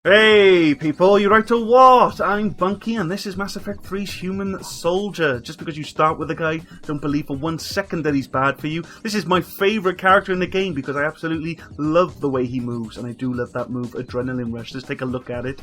Hey people, you right or what? I'm Bwnci and this is Mass Effect 3's Human Soldier. Just because you start with a guy, don't believe for 1 second that he's bad for you. This is my favourite character in the game because I absolutely love the way he moves, and I do love that move, Adrenaline Rush. Let's take a look at it.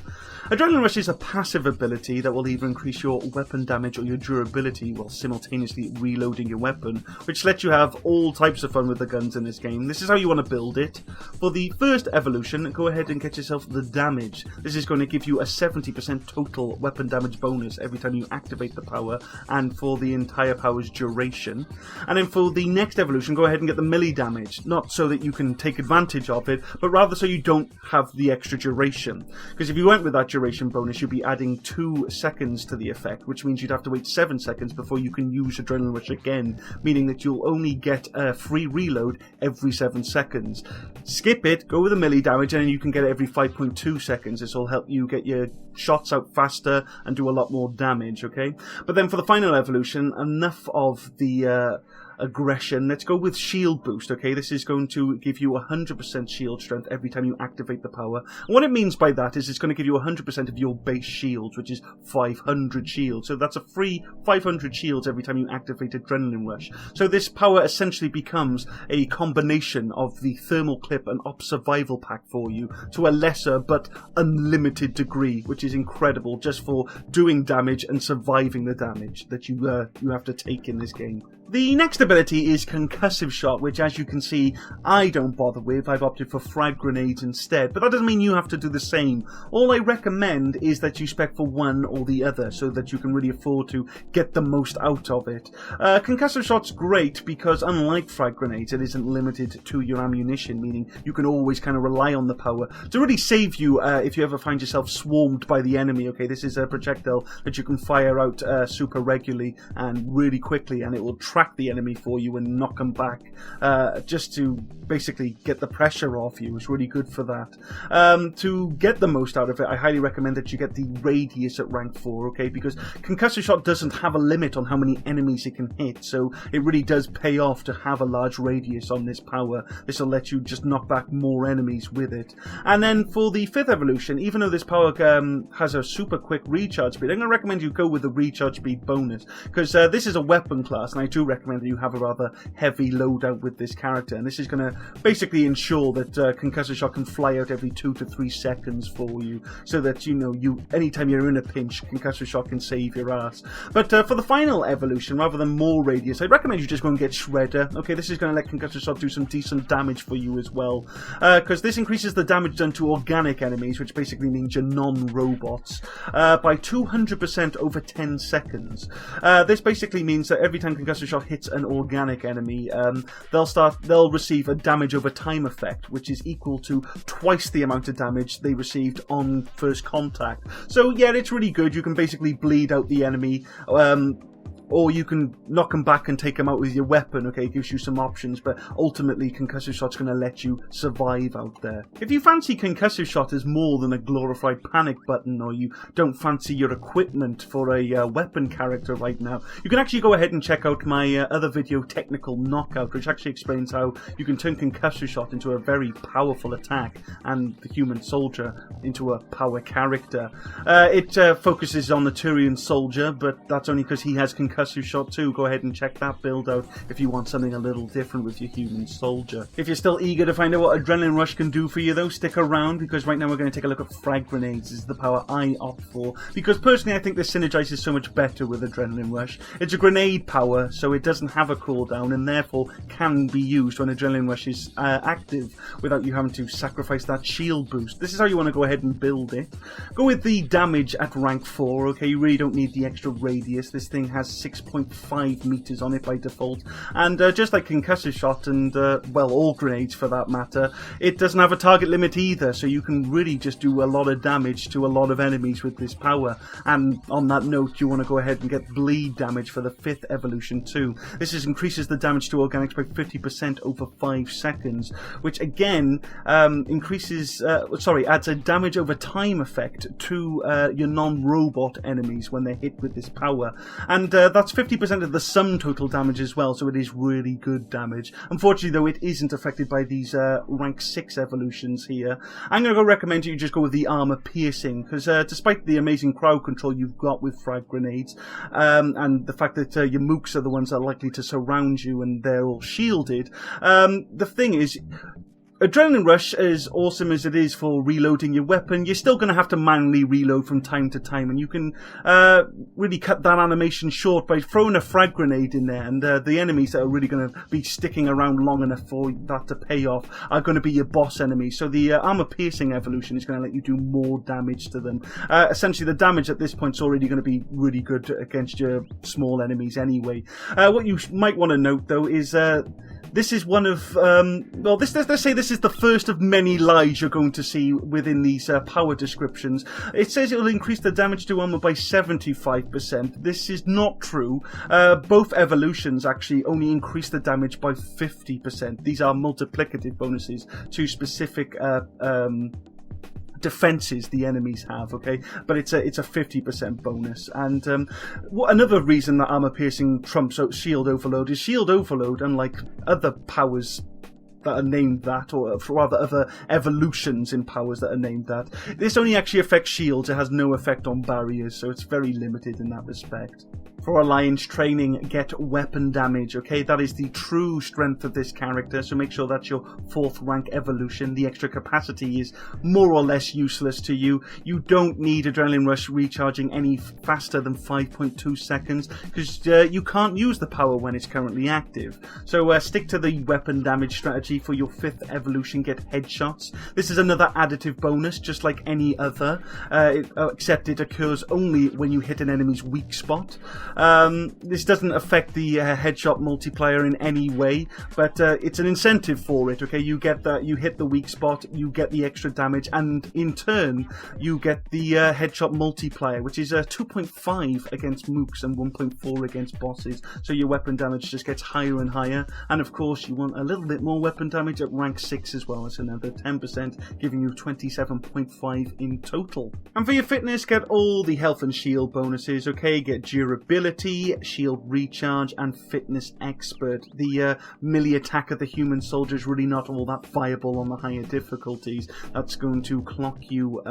Adrenaline Rush is a passive ability that will either increase your weapon damage or your durability while simultaneously reloading your weapon, which lets you have all types of fun with the guns in this game. This is how you want to build it. For the first evolution, go ahead and get yourself the damage. This is going to give you a 70% total weapon damage bonus every time you activate the power and for the entire power's duration. And then for the next evolution, go ahead and get the melee damage. Not so that you can take advantage of it, but rather so you don't have the extra duration. Because if you went with that duration bonus, you'd be adding 2 seconds to the effect, which means you'd have to wait 7 seconds before you can use Adrenaline Rush again, meaning that you'll only get a free reload every 7 seconds. Skip it, go with the melee damage, and then you can get it every 5.2 seconds. This will help you get your shots out faster and do a lot more damage, okay? But then for the final evolution, enough of the aggression. Let's go with shield boost, okay? This is going to give you 100% shield strength every time you activate the power. And what it means by that is it's going to give you 100% of your base shields, which is 500 shields. So that's a free 500 shields every time you activate Adrenaline Rush. So this power essentially becomes a combination of the thermal clip and op survival pack for you to a lesser but unlimited degree, which is incredible just for doing damage and surviving the damage that you have to take in this game. The next ability is Concussive Shot, which as you can see, I don't bother with. I've opted for Frag grenades instead, but that doesn't mean you have to do the same. All I recommend is that you spec for one or the other so that you can really afford to get the most out of it. Concussive Shot's great because unlike Frag grenades, it isn't limited to your ammunition, meaning you can always kind of rely on the power to really save you if you ever find yourself swarmed by the enemy. Okay, this is a projectile that you can fire out super regularly and really quickly, and it will track the enemy for you and knock them back just to basically get the pressure off you. It's really good for that. To get the most out of it, I highly recommend that you get the radius at rank 4, okay, because Concussive Shot doesn't have a limit on how many enemies it can hit, so it really does pay off to have a large radius on this power. This will let you just knock back more enemies with it. And then for the 5th evolution, even though this power has a super quick recharge speed, I'm going to recommend you go with the recharge speed bonus, because this is a weapon class, and I do recommend that you have a rather heavy loadout with this character, and this is going to basically ensure that Concussive Shot can fly out every 2 to 3 seconds for you, so that anytime you're in a pinch, Concussive Shot can save your ass. But for the final evolution, rather than more radius, I'd recommend you just go and get Shredder. Okay, this is going to let Concussive Shot do some decent damage for you as well, because this increases the damage done to organic enemies, which basically means your non-robots, by 200% over 10 seconds. This basically means that every time Concussive Shot hits an organic enemy, they'll receive a damage over time effect, which is equal to twice the amount of damage they received on first contact. So yeah, it's really good. You can basically bleed out the enemy, or you can knock them back and take them out with your weapon, okay? It gives you some options, but ultimately Concussive Shot's going to let you survive out there. If you fancy Concussive Shot as more than a glorified panic button, or you don't fancy your equipment for a weapon character right now, you can actually go ahead and check out my other video, Technical Knockout, which actually explains how you can turn Concussive Shot into a very powerful attack and the Human Soldier into a power character. It focuses on the Turian Soldier, but that's only because he has Concussive Shot too. Go ahead and check that build out if you want something a little different with your Human Soldier. If you're still eager to find out what Adrenaline Rush can do for you though, stick around, because right now we're going to take a look at Frag grenades. This is the power I opt for, because personally I think this synergizes so much better with Adrenaline Rush. It's a grenade power, so it doesn't have a cooldown and therefore can be used when Adrenaline Rush is active without you having to sacrifice that shield boost. This is how you want to go ahead and build it. Go with the damage at rank 4, okay? You really don't need the extra radius. This thing has 6.5 meters on it by default, and just like Concussive Shot and well, all grenades for that matter, it doesn't have a target limit either, so you can really just do a lot of damage to a lot of enemies with this power. And on that note, you want to go ahead and get bleed damage for the 5th evolution too. This increases the damage to organics by 50% over 5 seconds, which again adds a damage over time effect to your non-robot enemies when they're hit with this power. And that's 50% of the sum total damage as well, so it is really good damage. Unfortunately, though, it isn't affected by these rank 6 evolutions here. I'm going to recommend you just go with the armor piercing, because despite the amazing crowd control you've got with frag grenades, and the fact that your mooks are the ones that are likely to surround you and they're all shielded, the thing is, Adrenaline Rush, as awesome as it is for reloading your weapon, you're still going to have to manually reload from time to time, and you can really cut that animation short by throwing a frag grenade in there, and the enemies that are really going to be sticking around long enough for that to pay off are going to be your boss enemies. So the armor piercing evolution is going to let you do more damage to them. Essentially, the damage at this point is already going to be really good against your small enemies anyway. What you might want to note, though, is this is one of, well, let's say this is the first of many lies you're going to see within these power descriptions. It says it will increase the damage to armor by 75%. This is not true. Both evolutions actually only increase the damage by 50%. These are multiplicative bonuses to specific defenses the enemies have, okay, but it's a 50% bonus. And another reason that armor piercing trumps shield overload is shield overload, unlike other powers that are named that, or rather other evolutions in powers that are named that, this only actually affects shields. It has no effect on barriers, so it's very limited in that respect. For Alliance training, get weapon damage, okay? That is the true strength of this character, so make sure that's your 4th rank evolution. The extra capacity is more or less useless to you. You don't need Adrenaline Rush recharging any faster than 5.2 seconds, because you can't use the power when it's currently active. So stick to the weapon damage strategy for your 5th evolution, get headshots. This is another additive bonus, just like any other, except it occurs only when you hit an enemy's weak spot. This doesn't affect the headshot multiplier in any way, but it's an incentive for it, okay? You get that, you hit the weak spot, you get the extra damage, and in turn, you get the headshot multiplier, which is 2.5 against mooks and 1.4 against bosses, so your weapon damage just gets higher and higher, and of course, you want a little bit more weapon damage at rank 6 as well. It's another 10%, giving you 27.5 in total. And for your fitness, get all the health and shield bonuses, okay? Get durability, shield recharge, and fitness expert. The melee attack of the human soldier is really not all that viable on the higher difficulties. That's going to clock you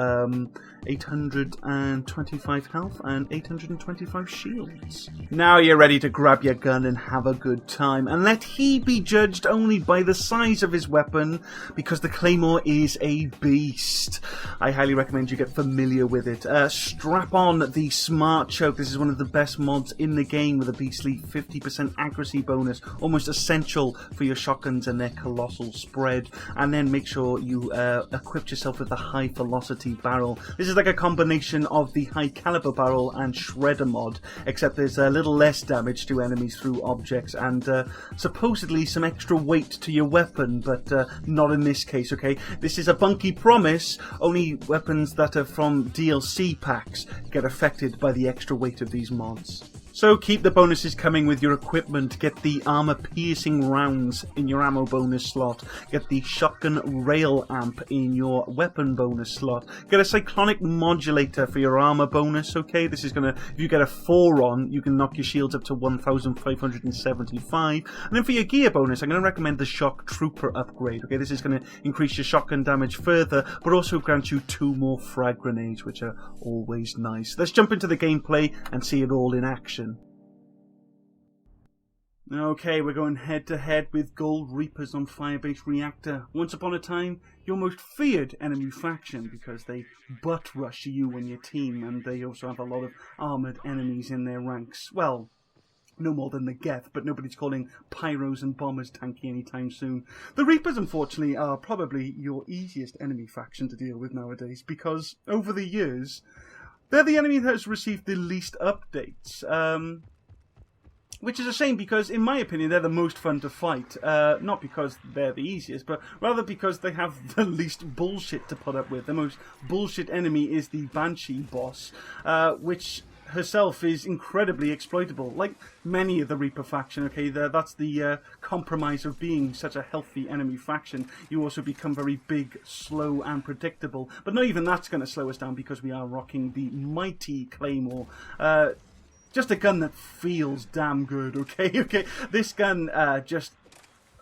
825 health and 825 shields. Now you're ready to grab your gun and have a good time, and let he be judged only by the size of his weapon, because the Claymore is a beast. I highly recommend you get familiar with it. Strap on the Smart Choke. This is one of the best mods in the game, with a beastly 50% accuracy bonus, almost essential for your shotguns and their colossal spread. And then make sure you equip yourself with the high velocity barrel. This is like a combination of the high caliber barrel and shredder mod, except there's a little less damage to enemies through objects, and supposedly some extra weight to your weapon, but not in this case, okay? This is a Bwnci promise. Only weapons that are from DLC packs get affected by the extra weight of these mods. So keep the bonuses coming with your equipment. Get the armor piercing rounds in your ammo bonus slot. Get the shotgun rail amp in your weapon bonus slot. Get a cyclonic modulator for your armor bonus, okay? This is gonna, if you get a 4 on, you can knock your shields up to 1575. And then for your gear bonus, I'm gonna recommend the shock trooper upgrade, okay? This is gonna increase your shotgun damage further, but also grant you 2 more frag grenades, which are always nice. Let's jump into the gameplay and see it all in action. Okay, we're going head to head with Gold Reapers on Firebase Reactor. Once upon a time, your most feared enemy faction, because they butt rush you and your team, and they also have a lot of armoured enemies in their ranks. Well, no more than the Geth, but nobody's calling pyros and bombers tanky anytime soon. The Reapers, unfortunately, are probably your easiest enemy faction to deal with nowadays, because over the years, they're the enemy that has received the least updates. Which is a shame, because, in my opinion, they're the most fun to fight. Not because they're the easiest, but rather because they have the least bullshit to put up with. The most bullshit enemy is the Bwnci boss, which herself is incredibly exploitable. Like many of the Reaper faction, okay, that's the compromise of being such a healthy enemy faction. You also become very big, slow, and predictable. But not even that's going to slow us down, because we are rocking the mighty Claymore. just a gun that feels damn good, okay? Okay, this gun just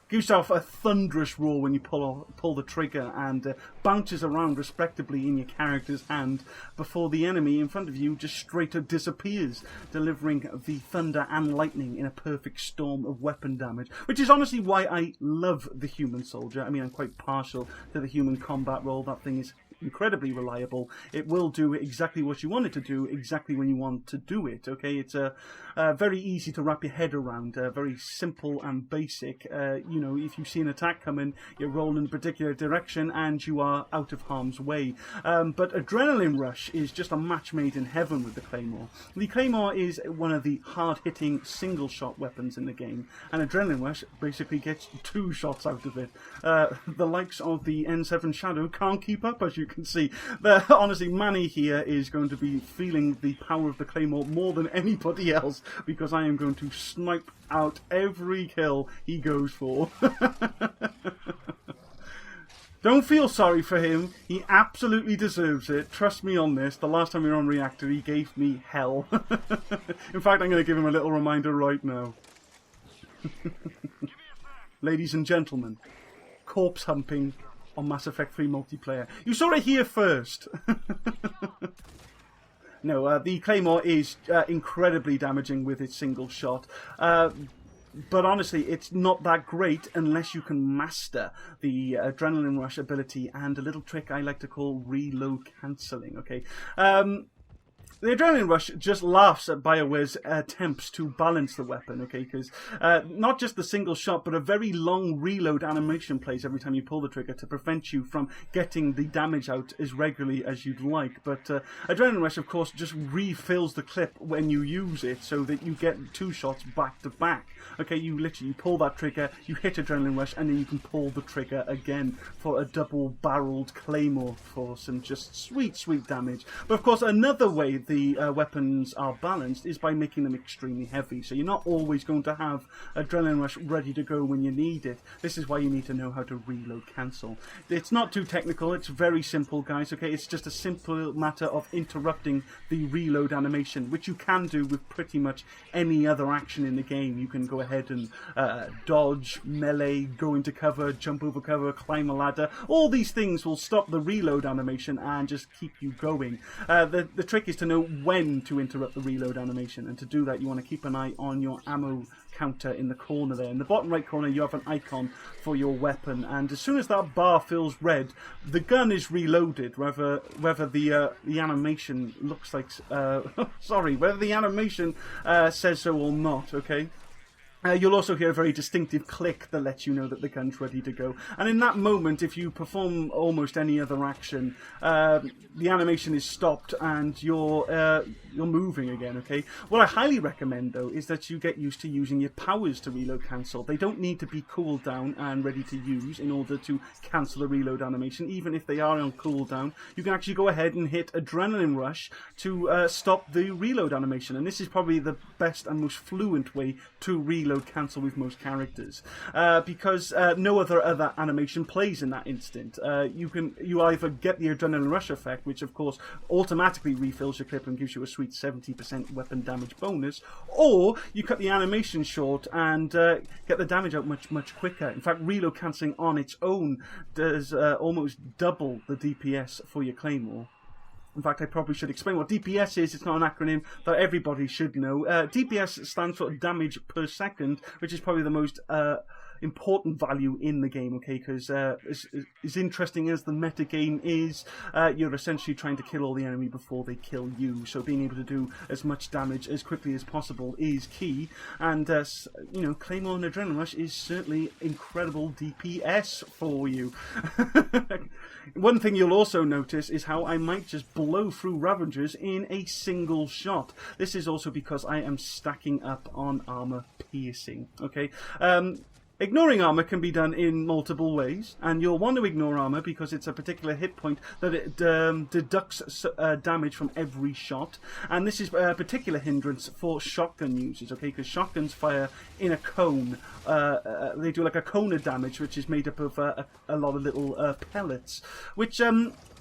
gives off a thunderous roar when you pull the trigger, and bounces around respectively in your character's hand before the enemy in front of you just straight up disappears, delivering the thunder and lightning in a perfect storm of weapon damage, which is honestly why I love the human soldier. I mean, I'm quite partial to the human combat role. That thing is incredibly reliable. It will do exactly what you want it to do, exactly when you want to do it. Okay, it's very easy to wrap your head around, very simple and basic. You know, if you see an attack coming, you roll in a particular direction and you are out of harm's way. But Adrenaline Rush is just a match made in heaven with the Claymore. The Claymore is one of the hard-hitting single-shot weapons in the game, and Adrenaline Rush basically gets 2 shots out of it. The likes of the N7 Shadow can't keep up, as you can see. Honestly, Manny here is going to be feeling the power of the Claymore more than anybody else, because I am going to snipe out every kill he goes for. Don't feel sorry for him. He absolutely deserves it. Trust me on this. The last time we were on Reactor, he gave me hell. In fact, I'm going to give him a little reminder right now. Ladies and gentlemen, corpse humping on Mass Effect 3 multiplayer. You saw it here first. No, the Claymore is incredibly damaging with its single shot. But honestly, it's not that great unless you can master the Adrenaline Rush ability and a little trick I like to call reload cancelling, okay? The Adrenaline Rush just laughs at BioWare's attempts to balance the weapon, okay? Because not just the single shot, but a very long reload animation plays every time you pull the trigger to prevent you from getting the damage out as regularly as you'd like. But Adrenaline Rush, of course, just refills the clip when you use it so that you get 2 shots back to back. Okay, you literally pull that trigger, you hit Adrenaline Rush, and then you can pull the trigger again for a double-barreled Claymore for some just sweet, sweet damage. But of course, another way the weapons are balanced is by making them extremely heavy. So you're not always going to have Adrenaline Rush ready to go when you need it. This is why you need to know how to reload cancel. It's not too technical, it's very simple, guys, okay? It's just a simple matter of interrupting the reload animation, which you can do with pretty much any other action in the game. You can go ahead and dodge, melee, go into cover, jump over cover, climb a ladder. All these things will stop the reload animation and just keep you going. The trick is to know when to interrupt the reload animation, and to do that you want to keep an eye on your ammo counter in the corner there. In the bottom right corner you have an icon for your weapon, and as soon as that bar fills red, the gun is reloaded, whether the animation looks like sorry, whether the animation says so or not, okay? You'll also hear a very distinctive click that lets you know that the gun's ready to go. And in that moment, if you perform almost any other action, the animation is stopped and you're moving again, okay? What I highly recommend, though, is that you get used to using your powers to reload cancel. They don't need to be cooled down and ready to use in order to cancel the reload animation. Even if they are on cooldown, you can actually go ahead and hit Adrenaline Rush to stop the reload animation. And this is probably the best and most fluent way to reload cancel with most characters, because no other animation plays in that instant. You either get the Adrenaline Rush effect, which of course automatically refills your clip and gives you a sweet 70% weapon damage bonus, or you cut the animation short and get the damage out much quicker. In fact, reload cancelling on its own does almost double the DPS for your Claymore. In fact, I probably should explain what DPS is. It's not an acronym that everybody should know. DPS stands for damage per second, which is probably the most important value in the game, okay? Because as interesting as the metagame is, you're essentially trying to kill all the enemy before they kill you. So being able to do as much damage as quickly as possible is key. And, you know, Claymore and Adrenaline Rush is certainly incredible DPS for you. One thing you'll also notice is how I might just blow through Ravagers in a single shot. This is also because I am stacking up on armor piercing, okay? Ignoring armor can be done in multiple ways, and you'll want to ignore armor because it's a particular hit point that it deducts damage from every shot, and this is a particular hindrance for shotgun users, okay, because shotguns fire in a cone. They do like a cone of damage, which is made up of a lot of little pellets, which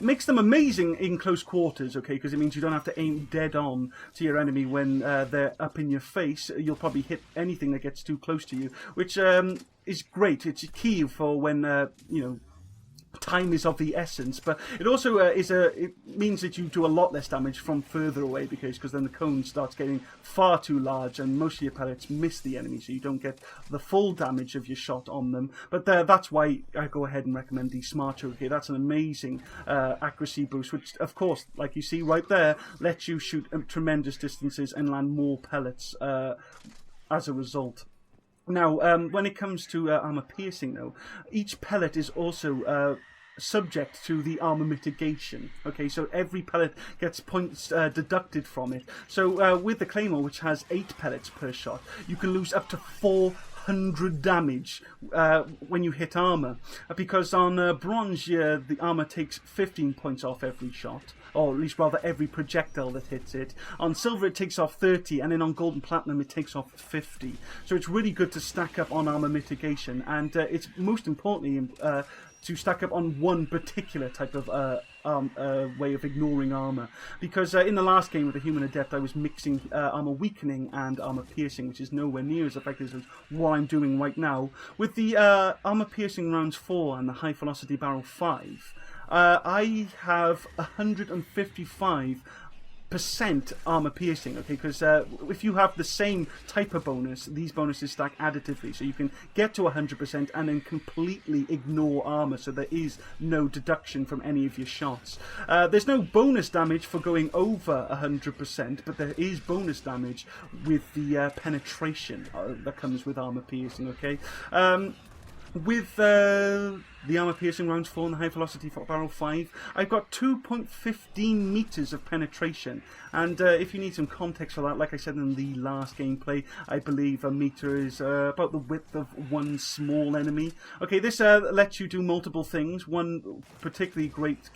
makes them amazing in close quarters, okay, because it means you don't have to aim dead on to your enemy when they're up in your face. You'll probably hit anything that gets too close to you, which is great. It's key for when, you know, time is of the essence, but it also it means that you do a lot less damage from further away because then the cone starts getting far too large and most of your pellets miss the enemy, so you don't get the full damage of your shot on them. But that's why I go ahead and recommend the Smart Choke. Okay, that's an amazing accuracy boost, which of course, like you see right there, lets you shoot tremendous distances and land more pellets as a result. Now, when it comes to armor piercing, though, each pellet is also subject to the armor mitigation. Okay, so every pellet gets points deducted from it. So with the Claymore, which has 8 pellets per shot, you can lose up to 400 damage when you hit armor, because on bronze, the armor takes 15 points off every shot, or at least rather every projectile that hits it. On silver it takes off 30, and then on gold and platinum it takes off 50. So it's really good to stack up on armor mitigation, and it's most importantly to stack up on one particular type of way of ignoring armor, because in the last game with the Human Adept I was mixing armor weakening and armor piercing, which is nowhere near as effective as what I'm doing right now. With the armor piercing rounds 4 and the high velocity barrel 5, I have 155% armor piercing, okay, because if you have the same type of bonus, these bonuses stack additively, so you can get to 100% and then completely ignore armor, so there is no deduction from any of your shots. There's no bonus damage for going over 100%, but there is bonus damage with the penetration that comes with armor piercing, okay. With the armor piercing rounds 4 and the high velocity barrel 5, I've got 2.15 meters of penetration, and if you need some context for that, like I said in the last gameplay, I believe a meter is about the width of one small enemy. Okay, this lets you do multiple things. One particularly great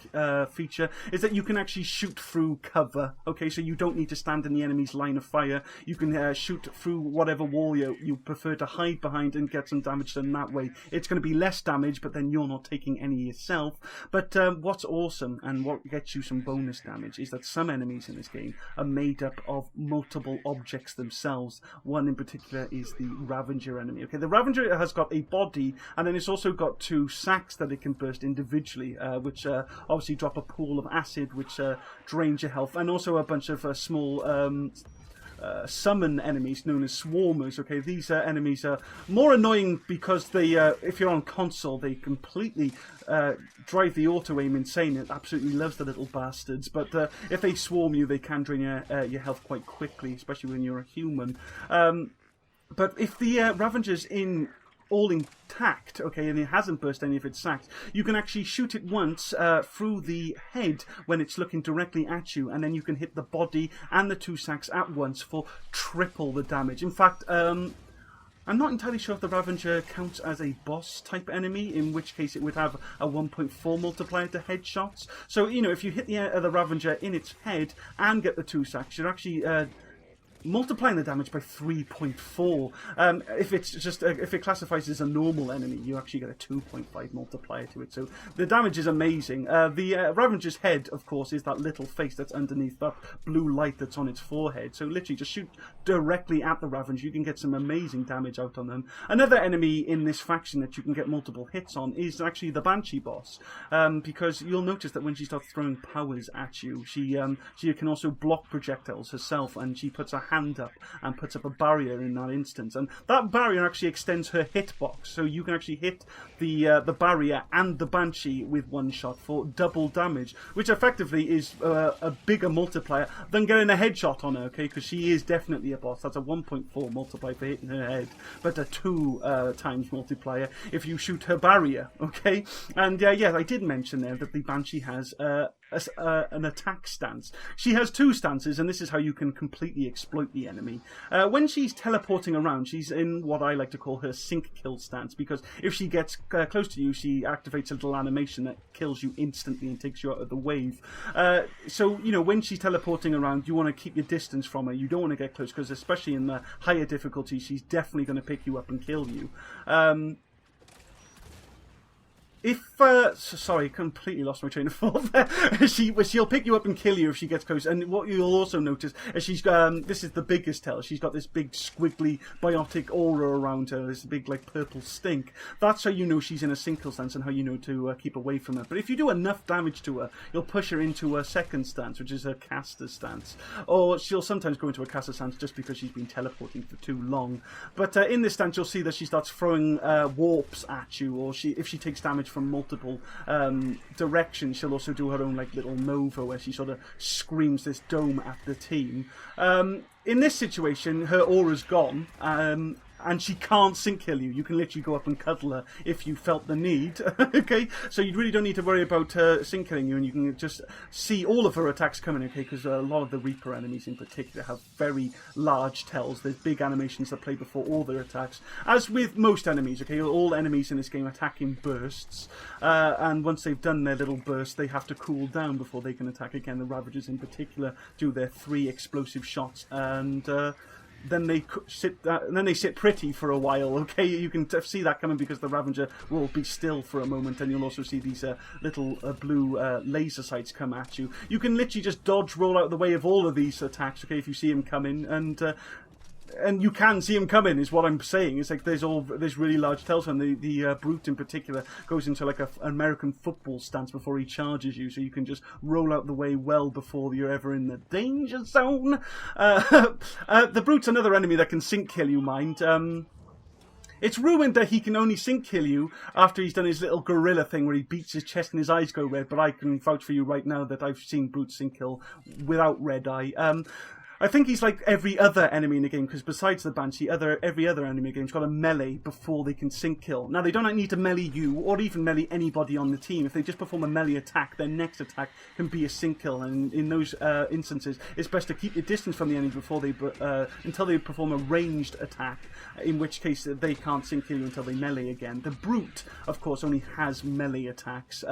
feature is that you can actually shoot through cover. Okay, so you don't need to stand in the enemy's line of fire. You can shoot through whatever wall you prefer to hide behind and get some damage done that way. It's going to be less damage, but then you're not taking any yourself. But what's awesome and what gets you some bonus damage is that some enemies in this game are made up of multiple objects themselves. One in particular is the Ravager enemy. Okay, the Ravager has got a body, and then it's also got 2 sacks that it can burst individually, which obviously drop a pool of acid, which drains your health, and also a bunch of small summon enemies known as swarmers. Okay, these enemies are more annoying because they, if you're on console, they completely drive the auto aim insane. It absolutely loves the little bastards. But if they swarm you, they can drain your health quite quickly, especially when you're a human. But if the Ravager's all intact, okay, and it hasn't burst any of its sacks, you can actually shoot it once through the head when it's looking directly at you, and then you can hit the body and the 2 sacks at once for triple the damage. In fact, I'm not entirely sure if the Ravager counts as a boss type enemy, in which case it would have a 1.4 multiplier to headshots. So, you know, if you hit the Ravager in its head and get the 2 sacks, you're actually multiplying the damage by 3.4. If it classifies as a normal enemy, you actually get a 2.5 multiplier to it. So the damage is amazing. The Ravager's head, of course, is that little face that's underneath that blue light that's on its forehead. So literally just shoot directly at the Ravager. You can get some amazing damage out on them. Another enemy in this faction that you can get multiple hits on is actually the Bwnci boss, because you'll notice that when she starts throwing powers at you, she can also block projectiles herself, and she puts a hand up and puts up a barrier in that instance, and that barrier actually extends her hitbox, so you can actually hit the barrier and the Bwnci with one shot for double damage, which effectively is a bigger multiplier than getting a headshot on her, okay, because she is definitely a boss. That's a 1.4 multiplier for hitting her head, but a 2 times multiplier if you shoot her barrier, okay. And yeah, I did mention there that the Bwnci has an attack stance. She has two stances, and this is how you can completely exploit the enemy. When she's teleporting around, she's in what I like to call her sync kill stance, because if she gets close to you, she activates a little animation that kills you instantly and takes you out of the wave. So, you know, when she's teleporting around, you want to keep your distance from her. You don't want to get close, because especially in the higher difficulty, she's definitely going to pick you up and kill you. Sorry, completely lost my train of thought there. She'll pick you up and kill you if she gets close. And what you'll also notice is she's this is the biggest tell. She's got this big squiggly biotic aura around her. This big like purple stink. That's how you know she's in a single stance and how you know to keep away from her. But if you do enough damage to her, you'll push her into a second stance, which is her caster stance. Or she'll sometimes go into a caster stance just because she's been teleporting for too long. But in this stance, you'll see that she starts throwing warps at you, or if she takes damage from multiple directions, she'll also do her own like little nova where she sort of screams this dome at the team. In this situation, her aura's gone, and she can't sync kill you. You can literally go up and cuddle her if you felt the need. Okay, so you really don't need to worry about her sync killing you, and you can just see all of her attacks coming. Okay, because a lot of the Reaper enemies in particular have very large tells. There's big animations that play before all their attacks, as with most enemies. Okay, all enemies in this game attack in bursts, and once they've done their little burst, they have to cool down before they can attack again. The Ravagers in particular do their 3 explosive shots, and then they sit pretty for a while. Okay, you can see that coming because the Ravager will be still for a moment, and you'll also see these little blue laser sights come at you. You can literally just dodge, roll out of the way of all of these attacks. Okay, if you see him coming, and you can see him coming, is what I'm saying. It's like there's really large tells, and the Brute in particular goes into like an American football stance before he charges you, so you can just roll out the way well before you're ever in the danger zone. The Brute's another enemy that can sync kill you, mind. It's rumored that he can only sync kill you after he's done his little gorilla thing where he beats his chest and his eyes go red, but I can vouch for you right now that I've seen Brute sync kill without red eye. I think he's like every other enemy in the game, because besides the Bwnci, every other enemy in the game's got a melee before they can sync kill. Now, they don't need to melee you, or even melee anybody on the team. If they just perform a melee attack, their next attack can be a sync kill, and in those instances, it's best to keep your distance from the enemy before they until they perform a ranged attack, in which case they can't sync kill you until they melee again. The Brute, of course, only has melee attacks,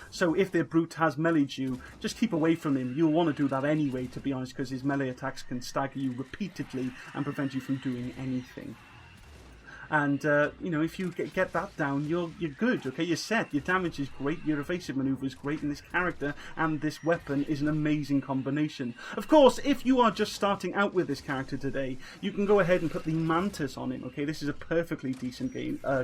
so if the Brute has meleeed you, just keep away from him. You'll want to do that anyway, to be honest, because his melee attacks can stagger you repeatedly and prevent you from doing anything. And, you know, if you get that down, you're good, okay? You're set. Your damage is great, your evasive maneuver is great, and this character and this weapon is an amazing combination. Of course, if you are just starting out with this character today, you can go ahead and put the Mantis on him, okay? This is a perfectly decent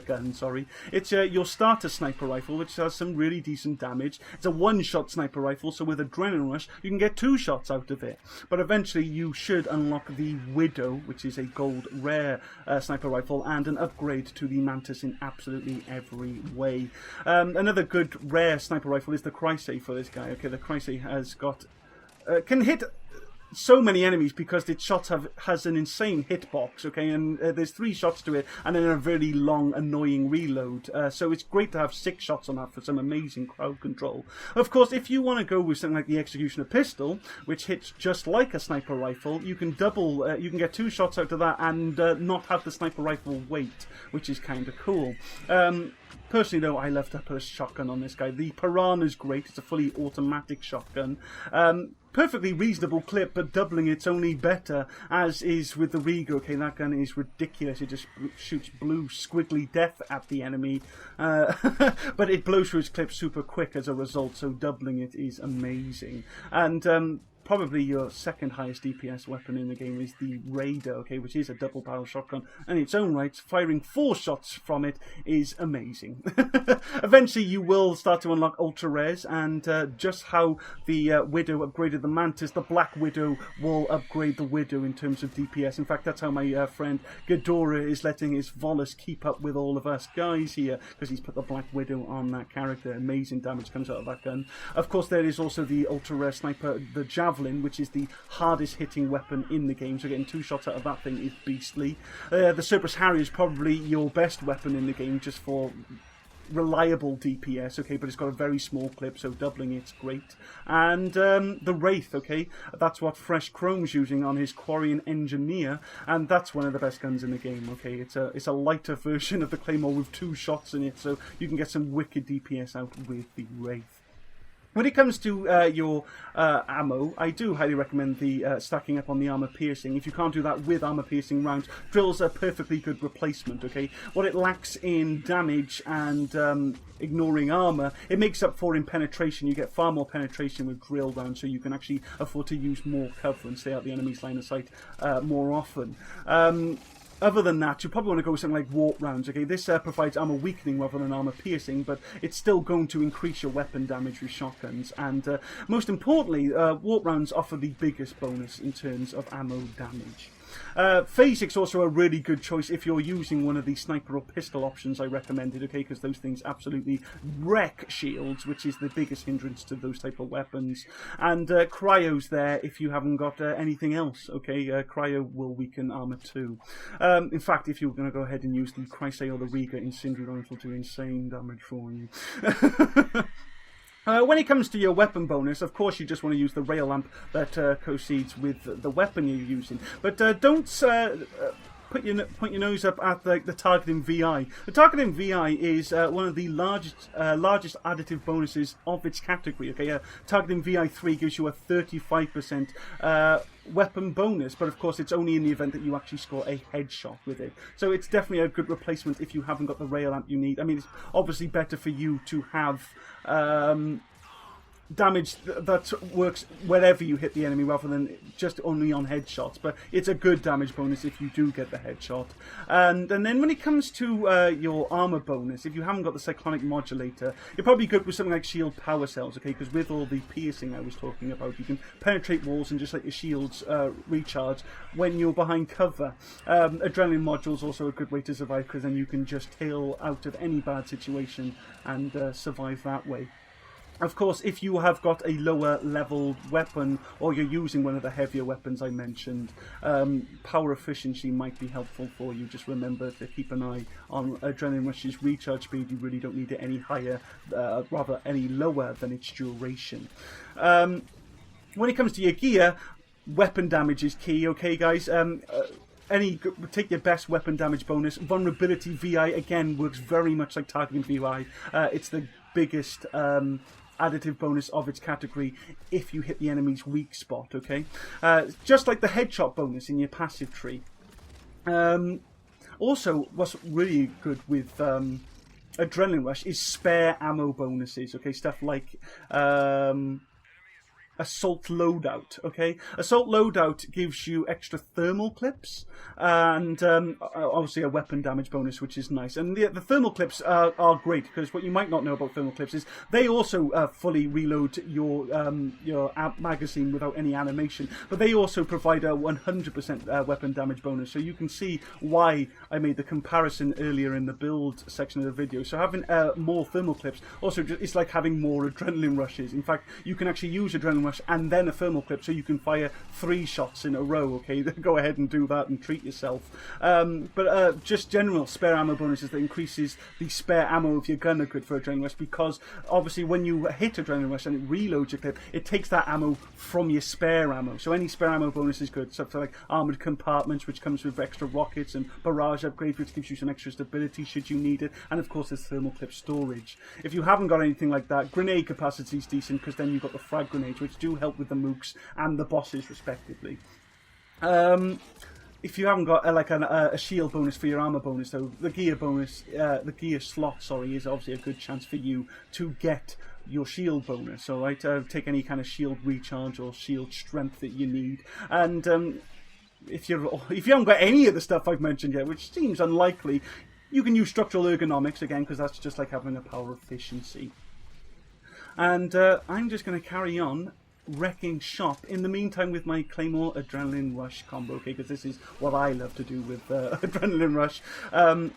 gun, sorry. It's your starter sniper rifle, which has some really decent damage. It's a one-shot sniper rifle, so with Adrenaline Rush, you can get 2 shots out of it. But eventually, you should unlock the Widow, which is a gold rare sniper rifle, and an upgrade to the Mantis in absolutely every way. Another good rare sniper rifle is the Chrysay for this guy. Okay, the Chrysay has got can hit so many enemies because its shots has an insane hitbox, okay, and there's 3 shots to it, and then a very long, annoying reload. So it's great to have 6 shots on that for some amazing crowd control. Of course, if you want to go with something like the Executioner pistol, which hits just like a sniper rifle, you can you can get 2 shots out of that and not have the sniper rifle weight, which is kind of cool. Personally, though, I love to put a shotgun on this guy. The Piranha's great. It's a fully automatic shotgun. Perfectly reasonable clip, but doubling it's only better, as is with the Riga. Okay, that gun is ridiculous. It just shoots blue squiggly death at the enemy, but it blows through its clip super quick as a result, so doubling it is amazing. And probably your second highest DPS weapon in the game is the Raider, okay, which is a double barrel shotgun in its own right. Firing 4 shots from it is amazing. Eventually you will start to unlock ultra rares, and just how the Widow upgraded the Mantis, the Black Widow will upgrade the Widow in terms of DPS. In fact, that's how my friend Ghidorah is letting his Volus keep up with all of us guys here, because he's put the Black Widow on that character. Amazing damage comes out of that gun. Of course, there is also the ultra rare sniper, the Javelin, which is the hardest hitting weapon in the game, so getting 2 shots out of that thing is beastly. The Cerberus Harrier is probably your best weapon in the game, just for reliable DPS, okay, but it's got a very small clip, so doubling it's great. And the Wraith, okay, that's what Fresh Chrome's using on his Quarian Engineer, and that's one of the best guns in the game, okay. It's a lighter version of the Claymore with 2 shots in it, so you can get some wicked DPS out with the Wraith. When it comes to your ammo, I do highly recommend the stacking up on the armor piercing. If you can't do that with armor piercing rounds, drill's a perfectly good replacement, okay? What it lacks in damage and ignoring armor, it makes up for in penetration. You get far more penetration with drill rounds, so you can actually afford to use more cover and stay out the enemy's line of sight more often. Other than that, you probably want to go with something like warp rounds, okay? This provides armor weakening rather than armor piercing, but it's still going to increase your weapon damage with shotguns. And most importantly, warp rounds offer the biggest bonus in terms of ammo damage. Phasic's also a really good choice if you're using one of the sniper or pistol options I recommended, okay, because those things absolutely wreck shields, which is the biggest hindrance to those type of weapons. And Cryo's there if you haven't got anything else, okay. Cryo will weaken armor too. In fact, if you're going to go ahead and use the Chrysay or the Riga Incendiary, it will do insane damage for you. When it comes to your weapon bonus, of course you just want to use the rail lamp that coincides with the weapon you're using. But don't point your nose up at the targeting VI. The targeting VI is one of the largest additive bonuses of its category. Okay, targeting VI 3 gives you a 35% weapon bonus, but of course it's only in the event that you actually score a headshot with it. So it's definitely a good replacement if you haven't got the rail amp you need. I mean, it's obviously better for you to have damage that works wherever you hit the enemy rather than just only on headshots, but it's a good damage bonus if you do get the headshot. And then when it comes to your armor bonus, if you haven't got the cyclonic modulator, you're probably good with something like shield power cells, okay, because with all the piercing I was talking about, you can penetrate walls and just let your shields recharge when you're behind cover. Adrenaline module is also a good way to survive, because then you can just tail out of any bad situation and survive that way. Of course, if you have got a lower level weapon or you're using one of the heavier weapons I mentioned, power efficiency might be helpful for you. Just remember to keep an eye on Adrenaline Rush's recharge speed. You really don't need it any higher, rather any lower than its duration. When it comes to your gear, weapon damage is key, okay guys? Take your best weapon damage bonus. Vulnerability VI, again, works very much like targeting VI. It's the biggest additive bonus of its category if you hit the enemy's weak spot, okay? Just like the headshot bonus in your passive tree. Also, what's really good with Adrenaline Rush is spare ammo bonuses, okay? Stuff like Assault Loadout, okay? Assault Loadout gives you extra thermal clips and obviously a weapon damage bonus, which is nice. And the thermal clips are great, because what you might not know about thermal clips is they also fully reload your magazine without any animation, but they also provide a 100% weapon damage bonus. So you can see why I made the comparison earlier in the build section of the video. So having more thermal clips also, it's like having more adrenaline rushes. In fact, you can actually use adrenaline rush and then a thermal clip, so you can fire 3 shots in a row, okay? Go ahead and do that and treat yourself. But just general spare ammo bonuses that increases the spare ammo of your gun are good for Adrenaline Rush, because obviously when you hit Adrenaline Rush and it reloads your clip, it takes that ammo from your spare ammo. So any spare ammo bonus is good. Stuff like armoured compartments, which comes with extra rockets, and barrage upgrade, which gives you some extra stability should you need it. And of course there's thermal clip storage. If you haven't got anything like that, grenade capacity is decent, because then you've got the frag grenades, which do help with the mooks and the bosses respectively. If you haven't got a shield bonus for your armor bonus, though, the gear bonus, the gear slot, sorry, is obviously a good chance for you to get your shield bonus. All right, take any kind of shield recharge or shield strength that you need, and if you haven't got any of the stuff I've mentioned yet, which seems unlikely, you can use structural ergonomics again, because that's just like having a power efficiency. And I'm just going to carry on wrecking shop in the meantime with my Claymore Adrenaline Rush combo, okay, because this is what I love to do with Adrenaline Rush.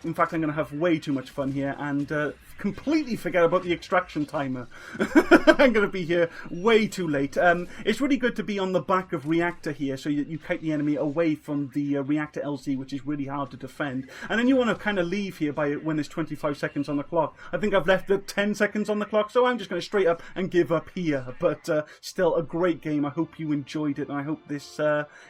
In fact, I'm going to have way too much fun here and completely forget about the extraction timer. I'm going to be here way too late. It's really good to be on the back of Reactor here, so you kite the enemy away from the Reactor LZ, which is really hard to defend. And then you want to kind of leave here by when there's 25 seconds on the clock. I think I've left 10 seconds on the clock, so I'm just going to straight up and give up here. But still a great game. I hope you enjoyed it, and I hope this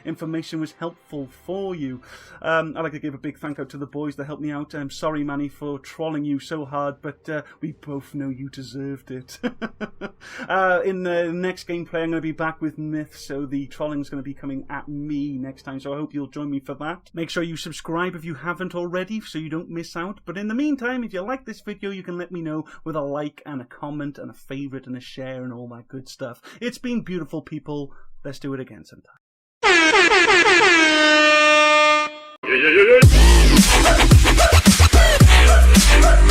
information was helpful for you. I'd like to give a big thank you to the boys that helped me out. I'm sorry, Manny, for trolling you so hard, but we both know you deserved it. In the next gameplay, I'm going to be back with Myth, so the trolling is going to be coming at me next time, so I hope you'll join me for that. Make sure you subscribe if you haven't already, so you don't miss out. But in the meantime, if you like this video, you can let me know with a like and a comment and a favourite and a share and all that good stuff. It's been beautiful, people. Let's do it again sometime. Yeah.